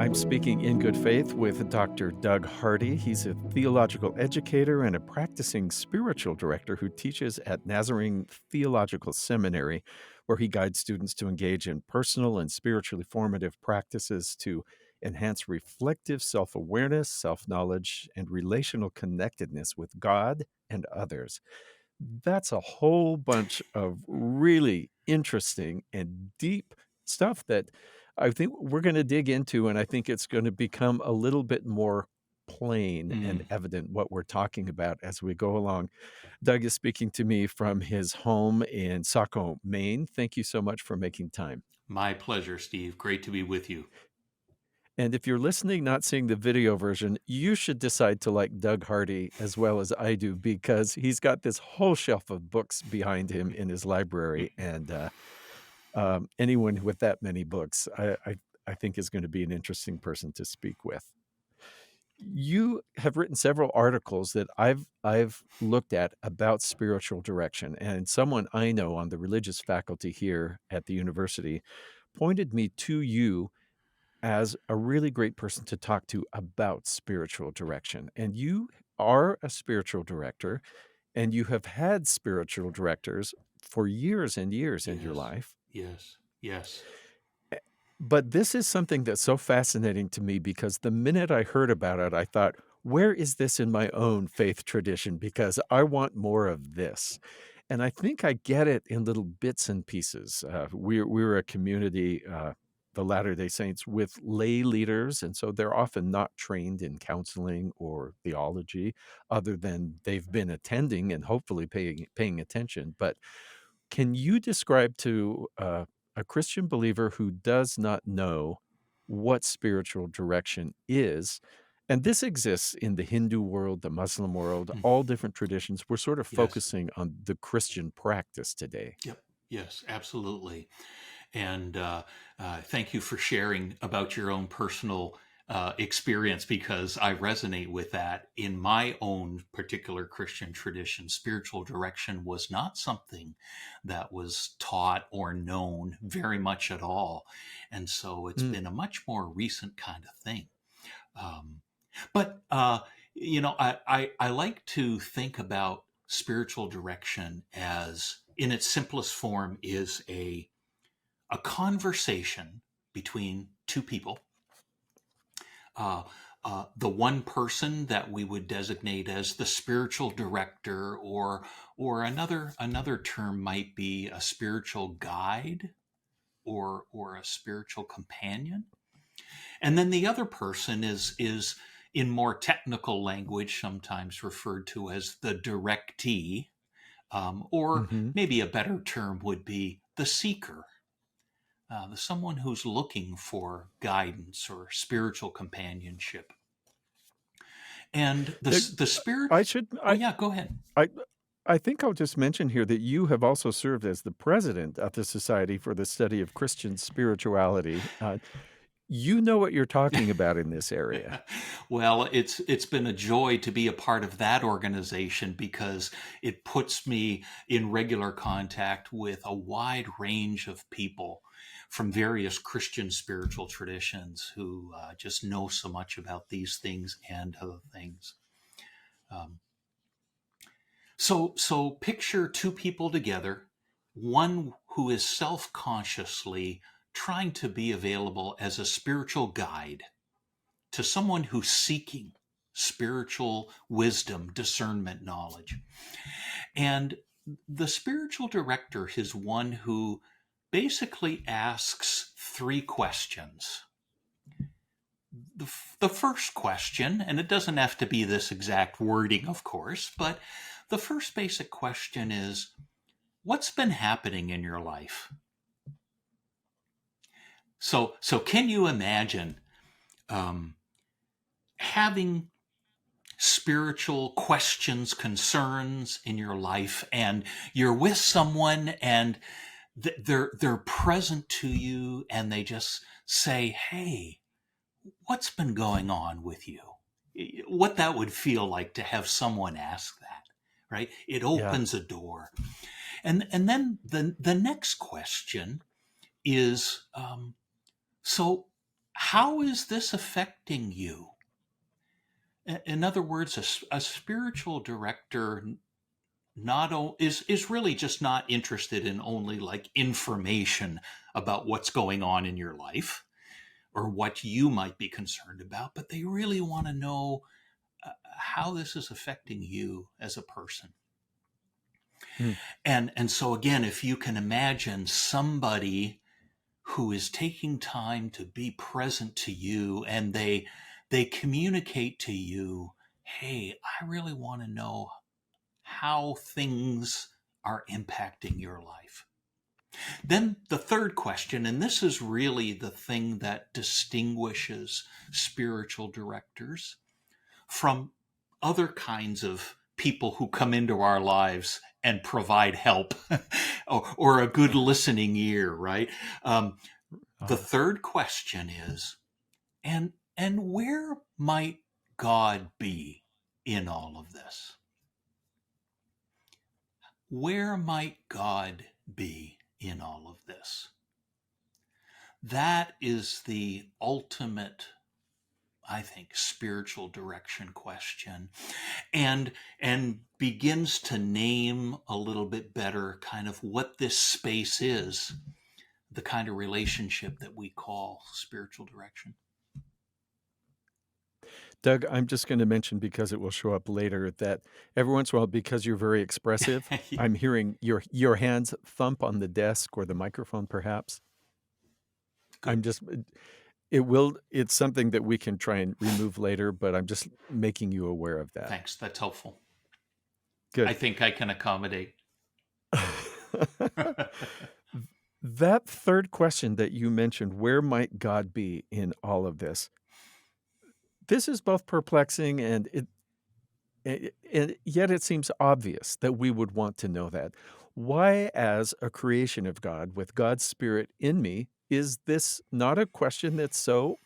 I'm speaking in good faith with Dr. Doug Hardy. He's a theological educator and a practicing spiritual director who teaches at Nazarene Theological Seminary, where he guides students to engage in personal and spiritually formative practices to enhance reflective self awareness, self knowledge, and relational connectedness with God and others. That's a whole bunch of really interesting and deep stuff that I think we're going to dig into, and I think it's going to become a little bit more plain and Mm, evident what we're talking about as we go along. Doug is speaking to me from his home in Saco, Maine. Thank you so much for making time. my pleasure, Steve. Great to be with you. And if you're listening, not seeing the video version, you should decide to like Doug Hardy as well as I do, because he's got this whole shelf of books behind him in his library. And anyone with that many books, I think is going to be an interesting person to speak with. You have written several articles that I've looked at about spiritual direction, and someone I know on the religious faculty here at the university pointed me to you as a really great person to talk to about spiritual direction. And you are a spiritual director, and you have had spiritual directors for years and years in your Yes, life. yes, yes. But this is something that's so fascinating to me because the minute I heard about it, I thought, where is this in my own faith tradition? Because I want more of this. And I think I get it in little bits and pieces. We're a community, the Latter day Saints, with lay leaders. And so they're often not trained in counseling or theology, other than they've been attending and hopefully paying attention. But can you describe to a Christian believer who does not know what spiritual direction is? And this exists in the Hindu world, the Muslim world, Mm, all different traditions. We're sort of yes, focusing on the Christian practice today. yep, yes, absolutely. And thank you for sharing about your own personal experience, because I resonate with that. In my own particular Christian tradition, spiritual direction was not something that was taught or known very much at all. And so it's Mm, been a much more recent kind of thing. Um, but I like to think about spiritual direction as, in its simplest form, is a conversation between two people. Uh, the one person that we would designate as the spiritual director, or another term might be a spiritual guide, or a spiritual companion. And then the other person is in more technical language sometimes referred to as the directee, or mhm. maybe a better term would be the seeker, someone who's looking for guidance or spiritual companionship. And Uh, the spirit. I should Oh yeah, go ahead. I I think I'll just mention here that you have also served as the president of the Society for the Study of Christian Spirituality. You know what you're talking about in this area. Well, it's been a joy to be a part of that organization, because it puts me in regular contact with a wide range of people from various Christian spiritual traditions who just know so much about these things and other things. Um, so picture two people together, one who is self-consciously trying to be available as a spiritual guide to someone who's seeking spiritual wisdom, discernment, knowledge. And the spiritual director is one who basically asks three questions. The first question, and it doesn't have to be this exact wording, of course, but the first basic question is, what's been happening in your life? So can you imagine um, having spiritual questions, concerns in your life, and you're with someone, and they're present to you, and they just say, "Hey, what's been going on with you?" What that would feel like to have someone ask that, right? It Yeah. opens a door. And then the next question is, so how is this affecting you? In other words, a spiritual director is really just not interested in only like information about what's going on in your life or what you might be concerned about, but they really want to know how this is affecting you as a person. Hmm. And so again, if you can imagine somebody who is taking time to be present to you, and they communicate to you, hey, I really want to know how things are impacting your life. Then the third question, and this is really the thing that distinguishes spiritual directors from other kinds of people who come into our lives and provide help or a good listening ear, right? The Uh, third question is, and where might God be in all of this? Where might God be in all of this? That is the ultimate, I think, spiritual direction question, and begins to name a little bit better kind of what this space is, the kind of relationship that we call spiritual direction. Doug, I'm just going to mention because it will show up later that every once in a while, because you're very expressive, I'm hearing your hands thump on the desk or the microphone, perhaps. Good. I'm just it's something that we can try and remove later, but I'm just making you aware of that. Thanks. That's helpful. I Good. think I can accommodate. That third question that you mentioned, where might God be in all of this? This is both perplexing and yet it seems obvious that we would want to know that. Why, as a creation of God, with God's Spirit in me, is this not a question that's so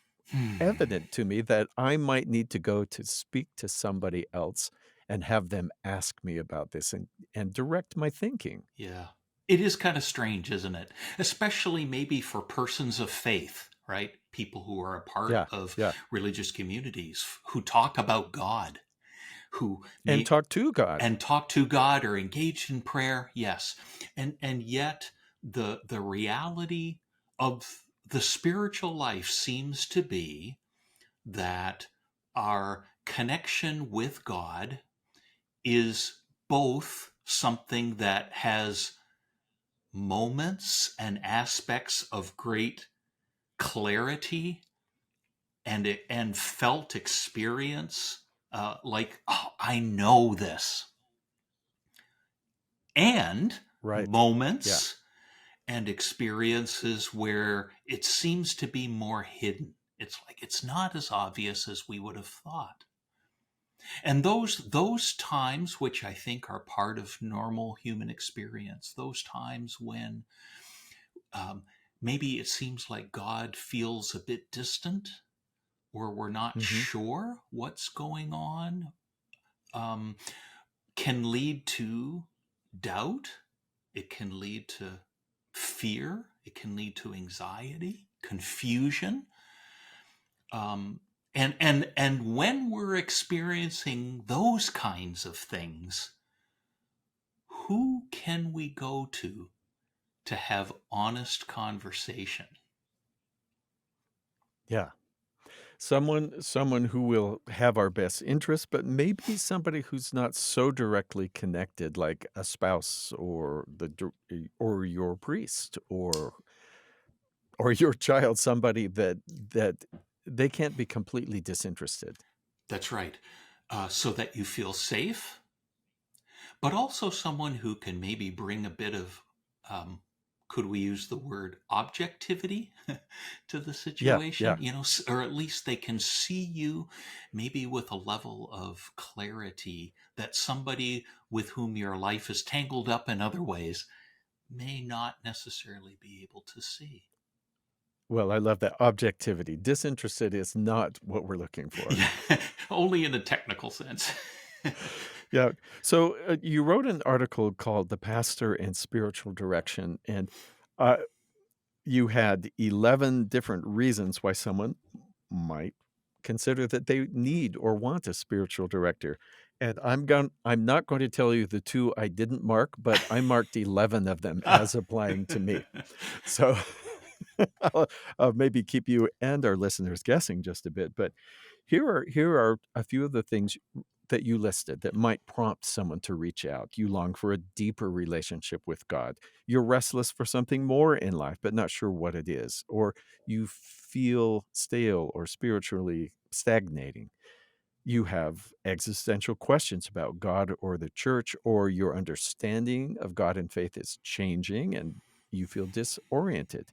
evident to me that I might need to go to speak to somebody else and have them ask me about this and direct my thinking? Yeah. It is kind of strange, isn't it? Especially maybe for persons of faith, right? People who are a part Yeah, of yeah. religious communities who talk about God, who And may talk to God. and talk to God or engaged in prayer. Yes. And yet the reality of the spiritual life seems to be that our connection with God is both something that has moments and aspects of great clarity and felt experience, like, oh, I know this, and Right. Yeah. moments and experiences where it seems to be more hidden. It's like it's not as obvious as we would have thought. And those times, which I think are part of normal human experience, those times when um, maybe it seems like God feels a bit distant, or we're not Mhm. sure what's going on, um, can lead to doubt. It can lead to fear. It can lead to anxiety, confusion. Um, and when we're experiencing those kinds of things, who can we go to have honest conversation? Yeah. Someone who will have our best interest, but maybe somebody who's not so directly connected, like a spouse or or your priest or your child, somebody that they can't be completely disinterested. That's right. So that you feel safe, but also someone who can maybe bring a bit of, um, could we use the word objectivity to the Yeah, situation? yeah. Or at least they can see you maybe with a level of clarity that somebody with whom your life is tangled up in other ways may not necessarily be able to see. Well, I love that objectivity. Disinterested is not what we're looking for. Yeah, only in a technical sense. Yeah. So, you wrote an article called "The Pastor and Spiritual Direction," and, uh you had 11 different reasons why someone might consider that they need or want a spiritual director. And I'm not going to tell you the 2 I didn't mark, but I marked 11 of them as applying to me. So I'll maybe keep you and our listeners guessing just a bit, but here are a few of the things that you listed that might prompt someone to reach out. You long for a deeper relationship with God. You're restless for something more in life, but not sure what it is. Or you feel stale or spiritually stagnating. You have existential questions about God or the church, or your understanding of God and faith is changing and you feel disoriented.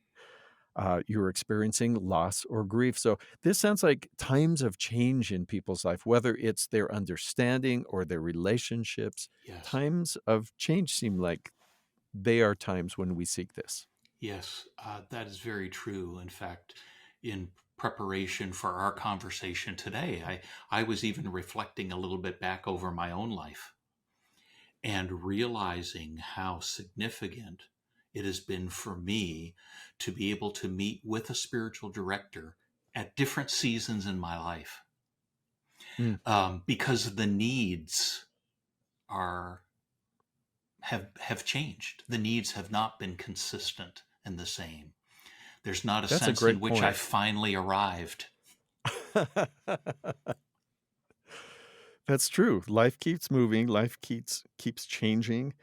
You're experiencing loss or grief. So this sounds like times of change in people's life, whether it's their understanding or their relationships. Yes. Times of change seem like they are times when we seek this. Yes, that is very true. In fact, in preparation for our conversation today, I was even reflecting a little bit back over my own life and realizing how significant it has been for me to be able to meet with a spiritual director at different seasons in my life, Mm, because the needs are have changed. The needs have not been consistent and the same. There's not a that's a sense in great which I point. finally arrived. That's true. Life keeps moving. Life keeps changing.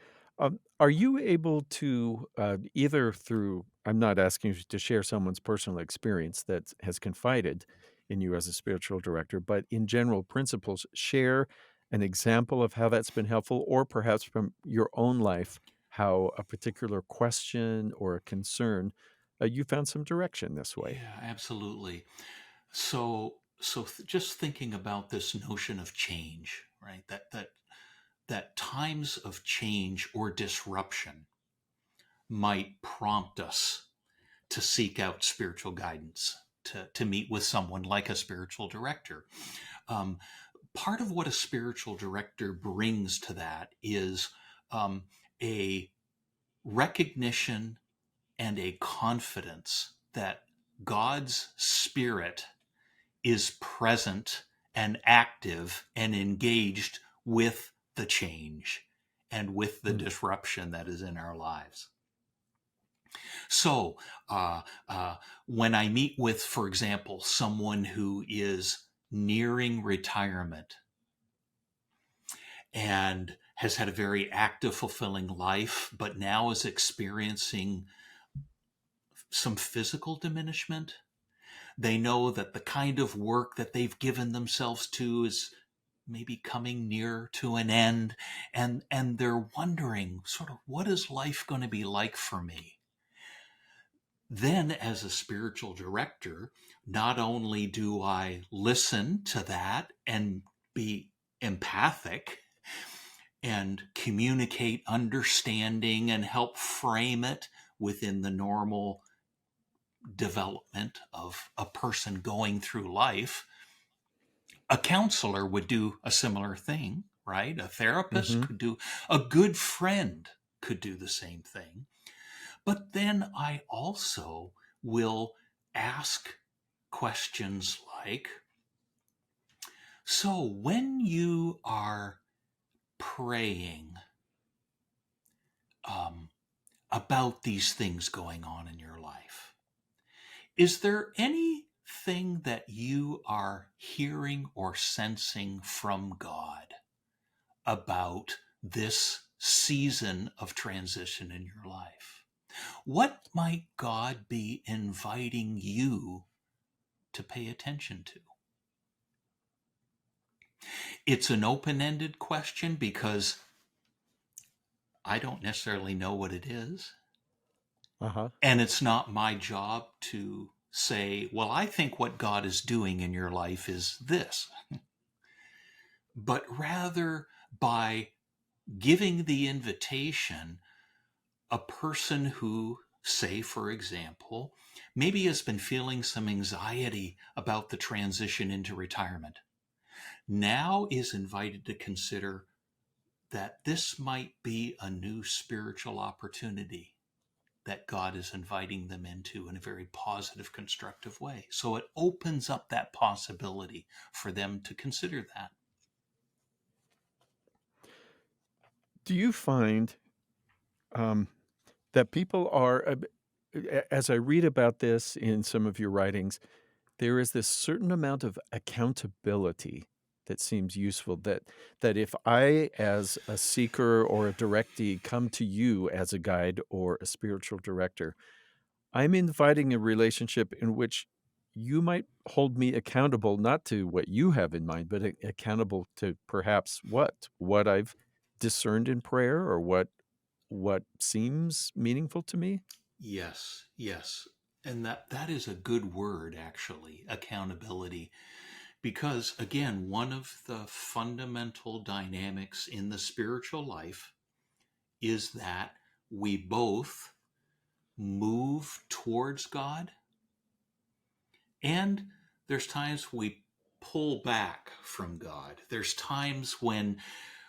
Are you able to either through? I'm not asking you to share someone's personal experience that has confided in you as a spiritual director, but in general principles, share an example of how that's been helpful, or perhaps from your own life, how a particular question or a concern you found some direction this way. Yeah, absolutely. So just thinking about this notion of change, right? That times of change or disruption might prompt us to seek out spiritual guidance, to meet with someone like a spiritual director. Um, Part of what a spiritual director brings to that is a recognition and a confidence that God's Spirit is present and active and engaged with the change and with the Mm, disruption that is in our lives. So, uh, uh, when I meet with, for example, someone who is nearing retirement and has had a very active, fulfilling life, but now is experiencing some physical diminishment. They know that the kind of work that they've given themselves to is maybe coming near to an end, and they're wondering sort of, what is life going to be like for me? Then as a spiritual director, not only do I listen to that and be empathic and communicate understanding and help frame it within the normal development of a person going through life. A counselor would do a similar thing, right? A therapist hmm could do, a good friend could do the same thing. But then I also will ask questions like, so when you are praying um, about these things going on in your life, is there anything that you are hearing or sensing from God about this season of transition in your life? What might God be inviting you to pay attention to? It's an open ended question because I don't necessarily know what it is. Uh-huh. And it's not my job to say, well, I think what God is doing in your life is this, but rather by giving the invitation, a person who, say, for example, maybe has been feeling some anxiety about the transition into retirement, now is invited to consider that this might be a new spiritual opportunity that God is inviting them into in a very positive, constructive way. So it opens up that possibility for them to consider that. Do you find um, that people are, as I read about this in some of your writings, there is this certain amount of accountability that seems useful, that if I, as a seeker or a directee, come to you as a guide or a spiritual director, I'm inviting a relationship in which you might hold me accountable, not to what you have in mind, but accountable to perhaps what I've discerned in prayer, or what seems meaningful to me? Yes, yes. And that is a good word, actually, accountability. Because again, one of the fundamental dynamics in the spiritual life is that we both move towards God, and there's times we pull back from God. There's times when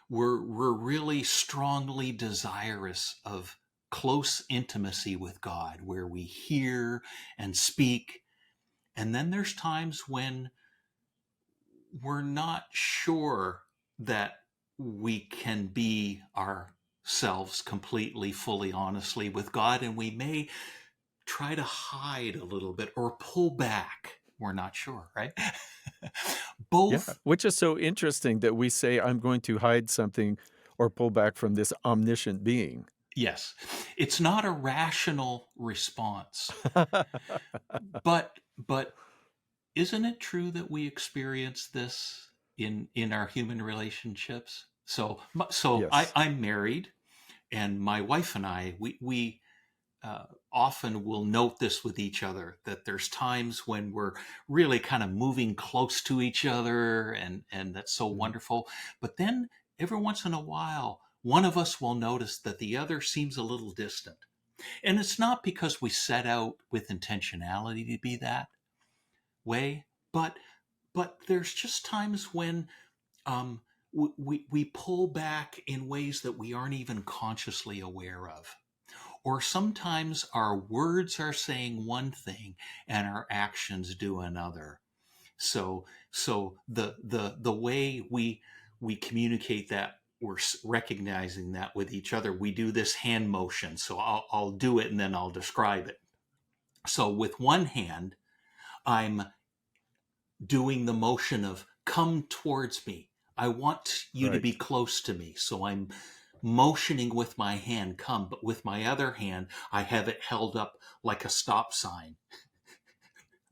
we're really strongly desirous of close intimacy with God, where we hear and speak. And then there's times when we're not sure that we can be ourselves completely, fully, honestly with God, and we may try to hide a little bit or pull back. We're not sure, right? Yeah, Both. which is so interesting that we say, "I'm going to hide something or pull back from this omniscient being." Yes, it's not a rational response, but isn't it true that we experience this in our human relationships? So Yes. I'm married, and my wife and I, we often will note this with each other, that there's times when we're really kind of moving close to each other, and that's so Mhm. wonderful. But then every once in a while, one of us will notice that the other seems a little distant. And it's not because we set out with intentionality to be that way, but there's just times when um, we pull back in ways that we aren't even consciously aware of. Or sometimes our words are saying one thing and our actions do another. So the way we communicate that, we're recognizing that with each other. We do this hand motion. So I'll do it and then I'll describe it. So with one hand, I'm doing the motion of come towards me. I want you to be Right. close to me. So I'm motioning with my hand, come, but with my other hand, I have it held up like a stop sign,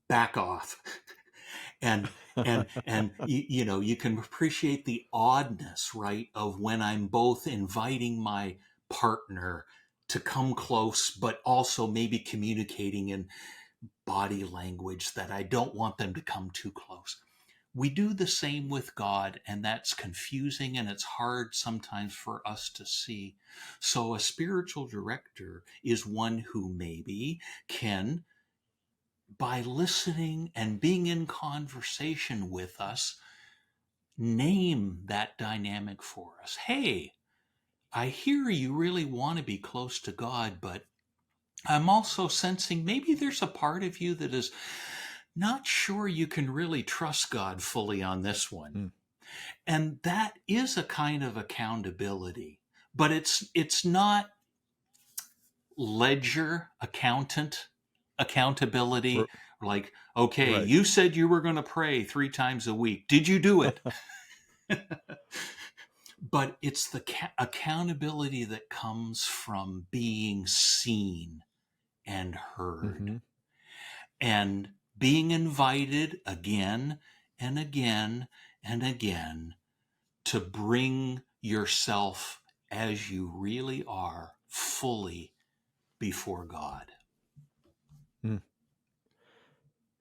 back off. And you can appreciate the oddness, right, of when I'm both inviting my partner to come close, but also maybe communicating in body language that I don't want them to come too close. We do the same with God, and that's confusing and it's hard sometimes for us to see. So, a spiritual director is one who maybe can, by listening and being in conversation with us, name that dynamic for us. Hey, I hear you really want to be close to God, but I'm also sensing maybe there's a part of you that is not sure you can really trust God fully on this one. Mm. And that is a kind of accountability, but it's not ledger accountant accountability, R like, okay, Right. you said you were going to pray 3 times a week, did you do it? But it's the accountability that comes from being seen and heard, Mhm. and being invited again and again and again to bring yourself as you really are, fully before God. Mm.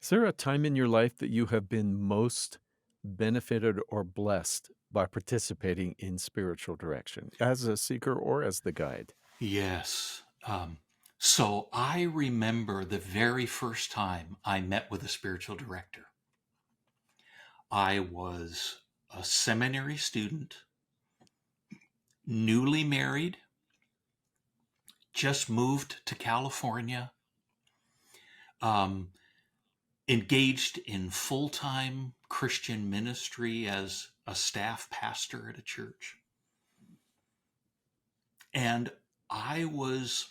Is there a time in your life that you have been most benefited or blessed by participating in spiritual direction, as a seeker or as the guide? Yes. So I remember the very first time I met with a spiritual director. I was a seminary student, newly married, just moved to California, um, engaged in full-time Christian ministry as a staff pastor at a church. And I was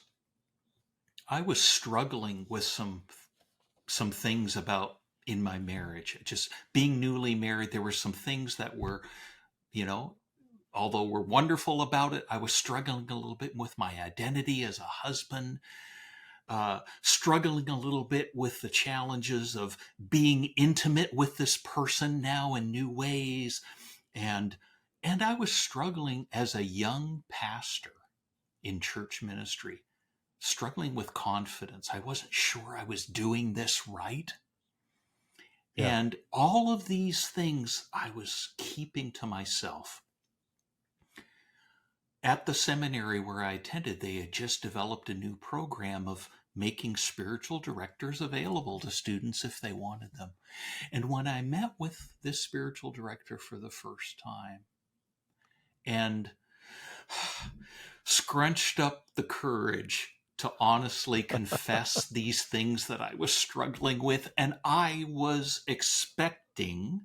I was struggling with some things about in my marriage. Just being newly married, there were some things that were, you know, although were wonderful about it, I was struggling a little bit with my identity as a husband, struggling a little bit with the challenges of being intimate with this person now in new ways, and I was struggling as a young pastor in church ministry, struggling with confidence. I wasn't sure I was doing this right. Yeah. And all of these things I was keeping to myself. At the seminary where I attended, they had just developed a new program of making spiritual directors available to students if they wanted them. And when I met with this spiritual director for the first time and scrunched up the courage to honestly confess these things that I was struggling with, and I was expecting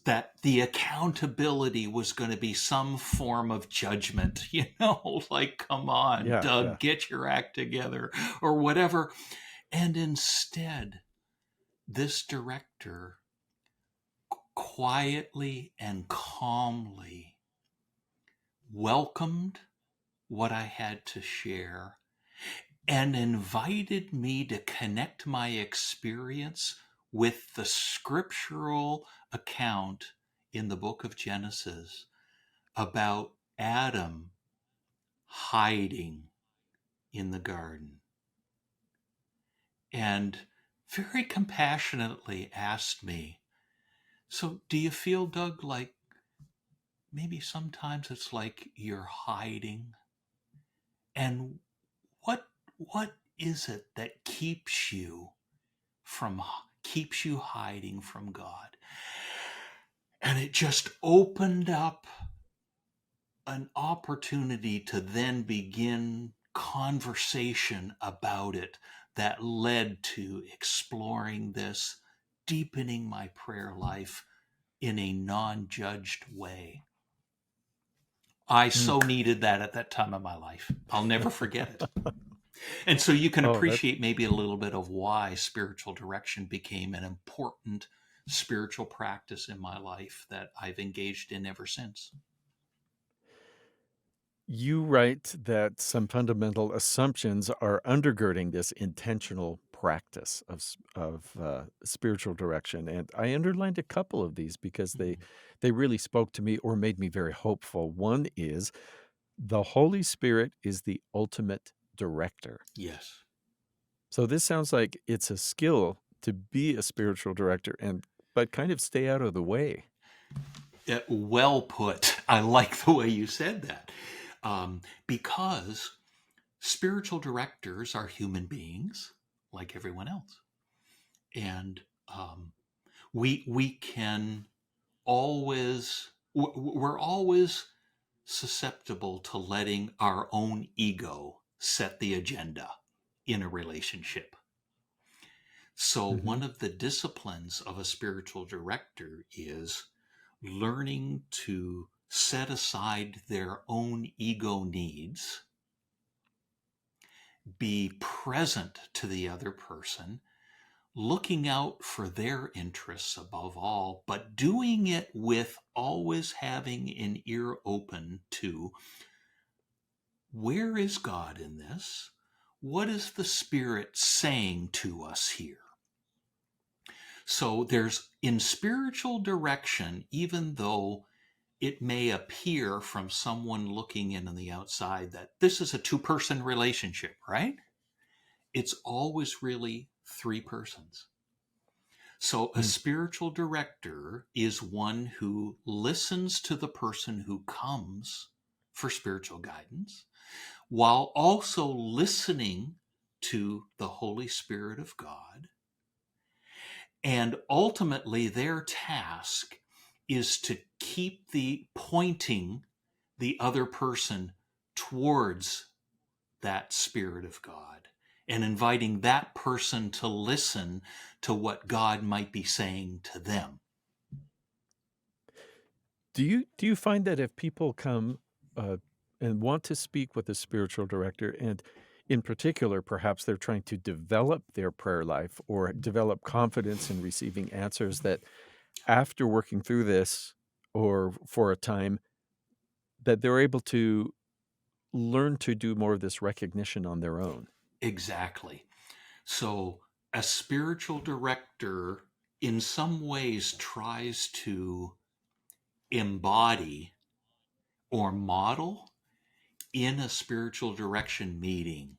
that the accountability was going to be some form of judgment, like, come on, Yeah, yeah. Doug, get your act together, or whatever. And instead, this director quietly and calmly welcomed what I had to share and invited me to connect my experience with the scriptural account in the book of Genesis about Adam hiding in the garden. And very compassionately asked me, so do you feel, Doug, like maybe sometimes it's like you're hiding? And what is it that keeps you hiding from God? And it just opened up an opportunity to then begin conversation about it that led to exploring this, deepening my prayer life in a non-judged way. I Mm. so needed that at that time of my life. I'll never forget it. And so you can Oh, that appreciate maybe a little bit of why spiritual direction became an important spiritual practice in my life that I've engaged in ever since. you write that some fundamental assumptions are undergirding this intentional practice of spiritual direction, and I underlined a couple of these because Mm. they really spoke to me or made me very hopeful. One is the Holy Spirit is the ultimate director. Yes. So this sounds like it's a skill to be a spiritual director but kind of stay out of the way. Well put. I like the way you said that. Because spiritual directors are human beings like everyone else. And we can always, we're always susceptible to letting our own ego set the agenda in a relationship. So, Mhm. one of the disciplines of a spiritual director is learning to set aside their own ego needs, be present to the other person, looking out for their interests above all, but doing it with always having an ear open to, where is God in this? What is the Spirit saying to us here? So there's in spiritual direction, even though it may appear from someone looking in on the outside that this is a two-person relationship, right? It's always really three persons. So a Mm. spiritual director is one who listens to the person who comes for spiritual guidance while also listening to the Holy Spirit of God. And ultimately, their task is to keep pointing the other person towards that Spirit of God and inviting that person to listen to what God might be saying to them. Do you find that if people come, uh, and want to speak with a spiritual director, and in particular, perhaps they're trying to develop their prayer life or develop confidence in receiving answers, that after working through this or for a time, that they're able to learn to do more of this recognition on their own? Exactly. So a spiritual director in some ways tries to embody or model in a spiritual direction meeting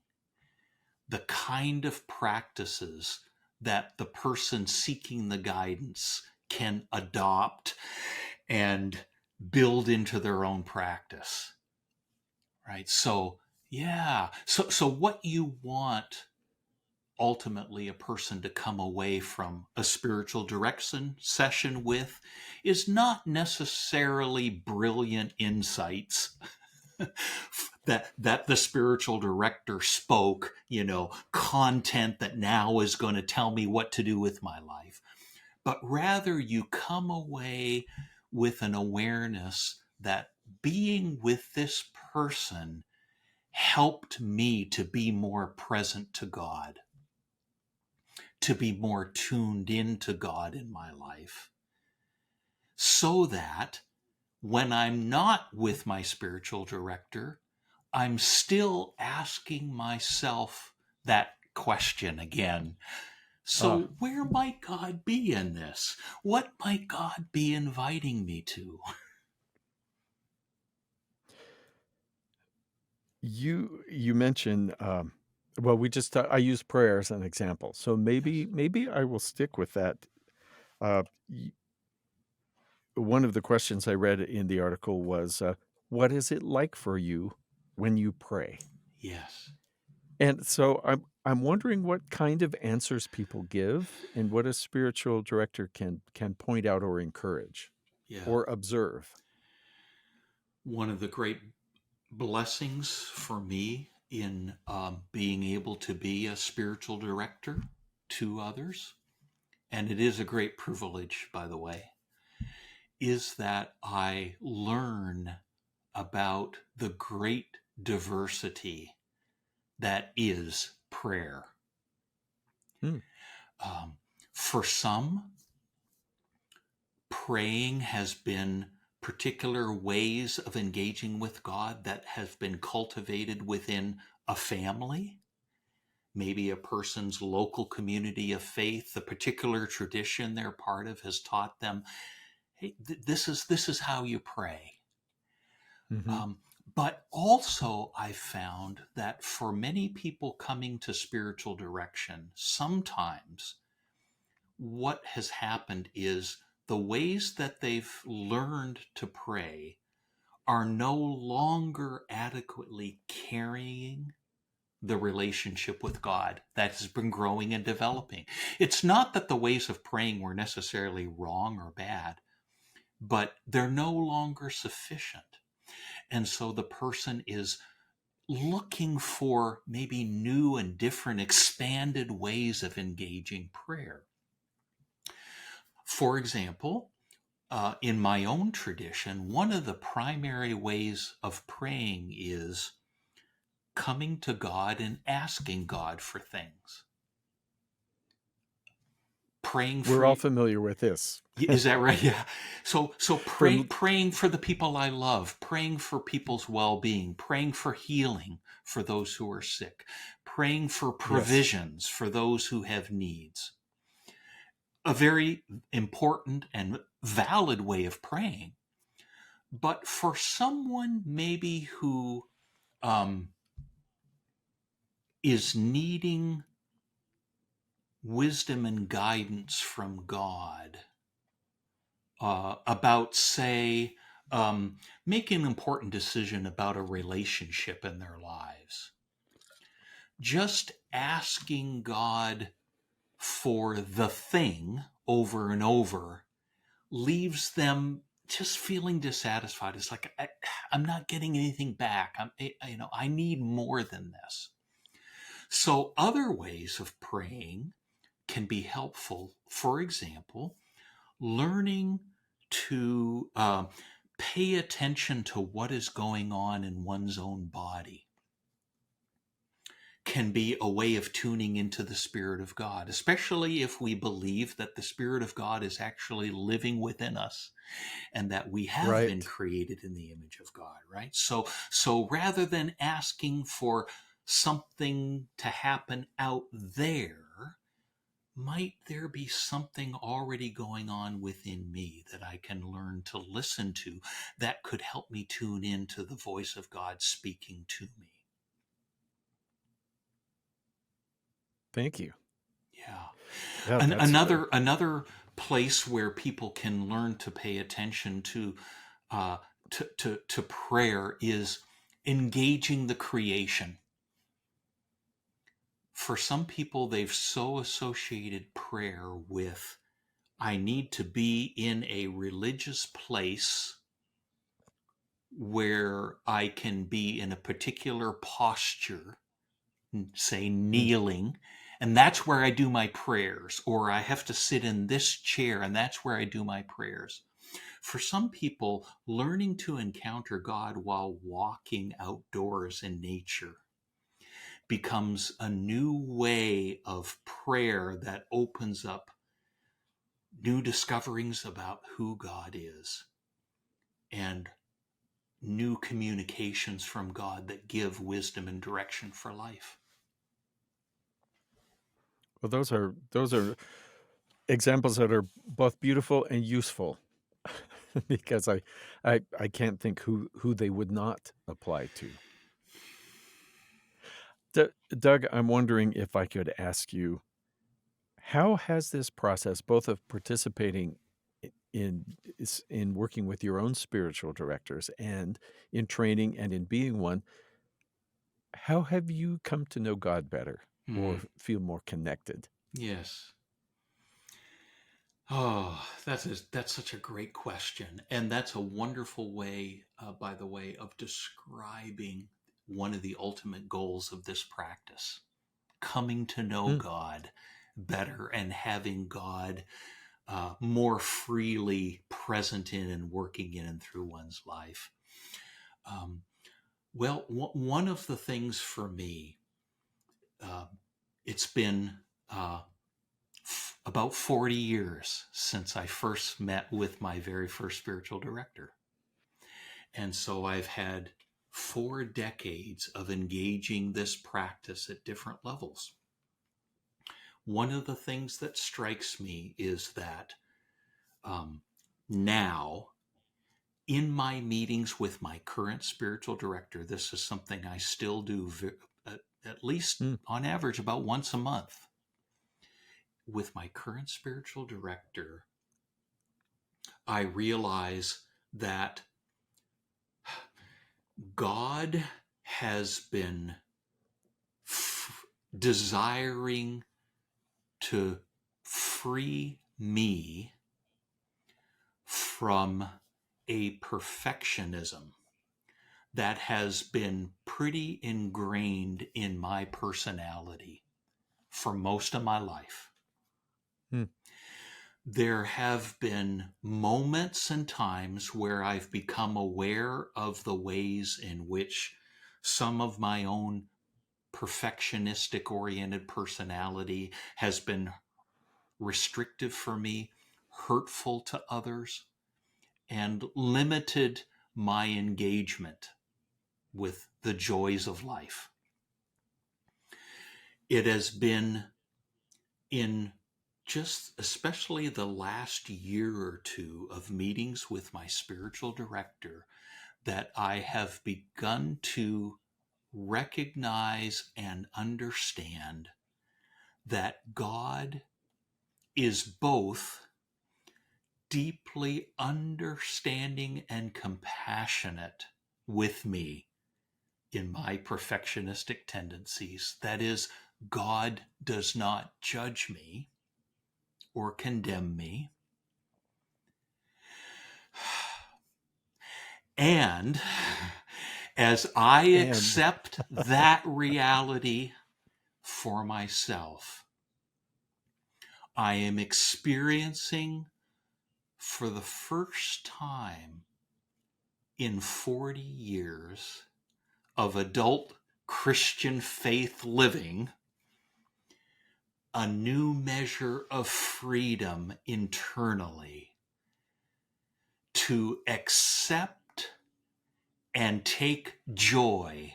the kind of practices that the person seeking the guidance can adopt and build into their own practice, right? So yeah, so what you want ultimately a person to come away from a spiritual direction session with is not necessarily brilliant insights that the spiritual director spoke, content that now is going to tell me what to do with my life, but rather you come away with an awareness that being with this person helped me to be more present to God, to be more tuned into God in my life, so that when I'm not with my spiritual director, I'm still asking myself that question again. Ah, So, where might God be in this? What might God be inviting me to? you mentioned, well, we just I use prayer as an example, so Yes. maybe I will stick with that. Uh, One of the questions I read in the article was, "What is it like for you when you pray?" Yes. And so I'm wondering what kind of answers people give and what a spiritual director can point out or encourage Yeah. or observe. One of the great blessings for me in being able to be a spiritual director to others, and it is a great privilege, by the way, is that I learn about the great diversity that is prayer. Hmm. Um, for some, praying has been particular ways of engaging with God that have been cultivated within a family, maybe a person's local community of faith, the particular tradition they're part of has taught them, hey, this is how you pray. Mhm. Um, but also, I found that for many people coming to spiritual direction, sometimes what has happened is the ways that they've learned to pray are no longer adequately carrying the relationship with God that has been growing and developing. It's not that the ways of praying were necessarily wrong or bad, but they're no longer sufficient. And so the person is looking for maybe new and different, expanded ways of engaging prayer. For example, in my own tradition, one of the primary ways of praying is coming to God and asking God for things. Praying We're for all familiar with this. is that right? Yeah. So From praying for the people I love, praying for people's well-being, praying for healing for those who are sick, praying for Yes. provisions for those who have needs. A very important and valid way of praying. But for someone maybe who um, is needing wisdom and guidance from God about, say, making an important decision about a relationship in their lives, just asking God for the thing over and over leaves them just feeling dissatisfied. It's like I'm not getting anything back. I need more than this. So other ways of praying can be helpful. For example, learning to pay attention to what is going on in one's own body can be a way of tuning into the Spirit of God, especially if we believe that the Spirit of God is actually living within us and that we have been Right. created in the image of God, right? So rather than asking for something to happen out there, might there be something already going on within me that I can learn to listen to that could help me tune into the voice of God speaking to me? Thank you. Yeah. Yeah, An- that's another another place where people can learn to pay attention uh, to prayer is engaging the creation. For some people, they've so associated prayer with, I need to be in a religious place where I can be in a particular posture, say mm, kneeling, and that's where I do my prayers, or I have to sit in this chair and that's where I do my prayers. For some people, learning to encounter God while walking outdoors in nature becomes a new way of prayer that opens up new discoverings about who God is and new communications from God that give wisdom and direction for life. well, those are examples that are both beautiful and useful because I can't think who they would not apply to. Doug, I'm wondering if I could ask you, how has this process, both of participating in working with your own spiritual directors and in training and in being one, how have you come to know God better or Hmm. feel more connected? Yes. Oh, that's such a great question, and that's a wonderful way, by the way, of describing one of the ultimate goals of this practice: coming to know Mm. God better and having God more freely present in and working in and through one's life. Um, well, one of the things for me, uh, it's been about 40 years since I first met with my very first spiritual director. And so I've had 4 decades of engaging this practice at different levels. One of the things that strikes me is that um, now, in my meetings with my current spiritual director, this is something I still do at least Mm. on average about once a month. With my current spiritual director, I realize that God has been desiring to free me from a perfectionism that has been pretty ingrained in my personality for most of my life. Mm. There have been moments and times where I've become aware of the ways in which some of my own perfectionistic oriented personality has been restrictive for me, hurtful to others, and limited my engagement with the joys of life. It has been in just especially the last year or two of meetings with my spiritual director that I have begun to recognize and understand that God is both deeply understanding and compassionate with me in my perfectionistic tendencies. That is, God does not judge me or condemn me. And as I And accept that reality for myself, I am experiencing for the first time in 40 years of adult Christian faith living a new measure of freedom internally to accept and take joy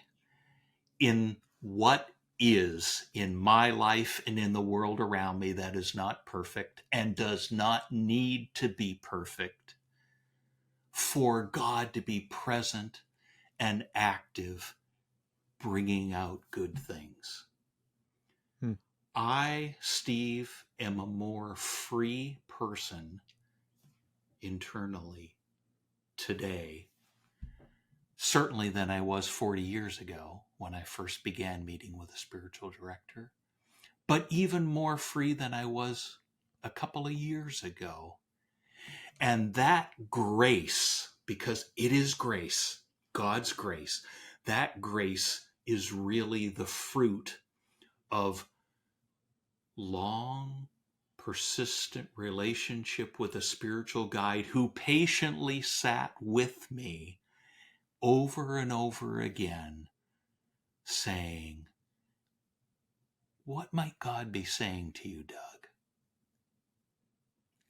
in what is in my life and in the world around me that is not perfect and does not need to be perfect for God to be present and active, bringing out good things. hmm, I, Steve, am a more free person internally today, certainly than I was 40 years ago when I first began meeting with a spiritual director, but even more free than I was a couple of years ago. And that grace, because it is grace, God's grace, that grace is really the fruit of long, persistent relationship with a spiritual guide who patiently sat with me over and over again, saying, "What might God be saying to you, Doug?"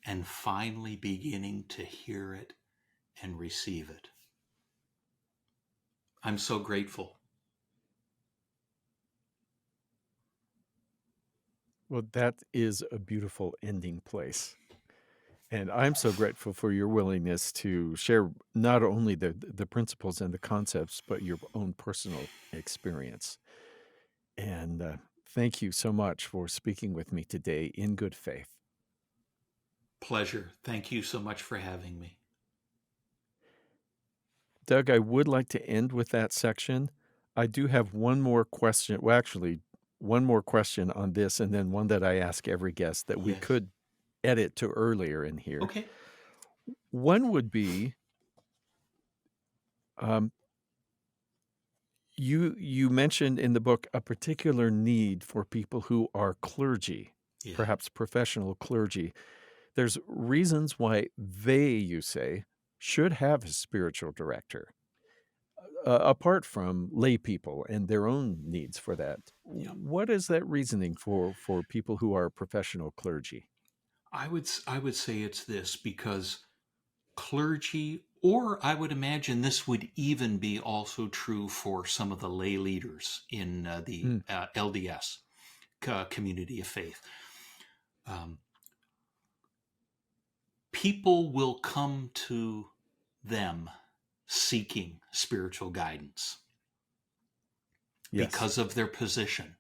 And finally beginning to hear it and receive it. I'm so grateful. well, that is a beautiful ending place. And I'm so grateful for your willingness to share not only the principles and the concepts, but your own personal experience. And thank you so much for speaking with me today in good faith. Pleasure. Thank you so much for having me. Doug, I would like to end with that section. I do have one more question. Well, actually, one more question on this, and then one that I ask every guest that we Yes. could edit to earlier in here. Okay. One would be um, you mentioned in the book a particular need for people who are clergy, Yeah. perhaps professional clergy. There's reasons why they, you say, should have a spiritual director, apart from lay people and their own needs for that. Yeah. What is that reasoning for people who are professional clergy? I would say it's this because clergy, or I would imagine this would even be also true for some of the lay leaders in the Mm, LDS community of faith. Um, People will come to them seeking spiritual guidance yes. because of their position,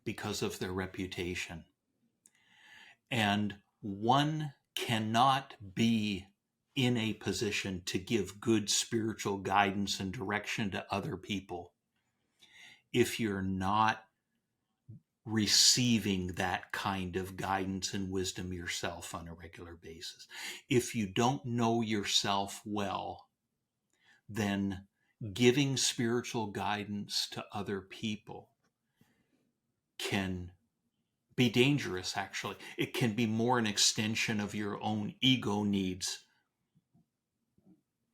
because of their reputation. And one cannot be in a position to give good spiritual guidance and direction to other people if you're not receiving that kind of guidance and wisdom yourself on a regular basis. If you don't know yourself well, then giving spiritual guidance to other people can be dangerous, actually. It can be more an extension of your own ego needs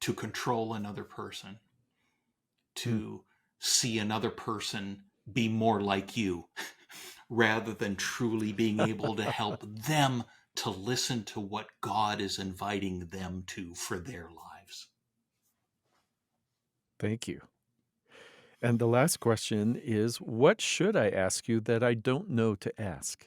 to control another person, Mm. to see another person be more like you, rather than truly being able to help them to listen to what God is inviting them to for their lives. Thank you. And the last question is, what should I ask you that I don't know to ask?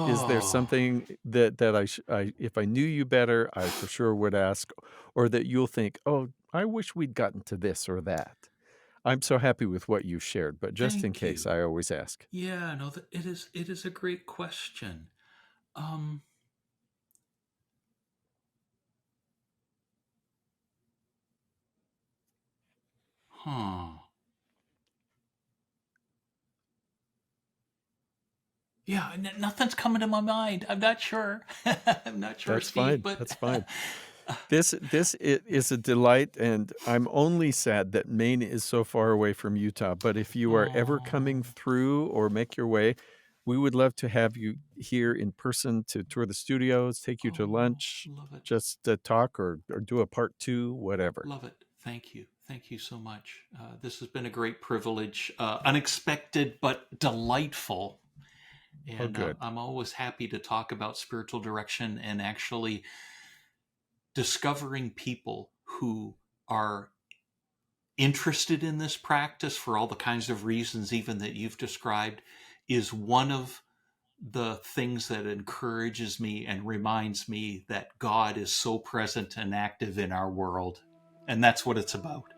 Is there Oh, something that I if I knew you better, I for sure would ask, or that you'll think, "Oh, I wish we'd gotten to this or that." I'm so happy with what you shared, but just in thank case, you. I always ask. Yeah, no, it is a great question. Um, huh. Yeah, nothing's coming to my mind. I'm not sure. I'm not sure, That's Steve, fine, but that's fine. This is a delight, and I'm only sad that Maine is so far away from Utah, but if you are ever coming Oh, through or make your way, we would love to have you here in person to tour the studios, take you to oh, lunch, love it. just, talk or do a part 2, whatever. Love it. Thank you. Thank you so much. This has been a great privilege, unexpected but delightful. Oh, And good. I'm always happy to talk about spiritual direction and actually discovering people who are interested in this practice for all the kinds of reasons, even that you've described, is one of the things that encourages me and reminds me that God is so present and active in our world. And that's what it's about.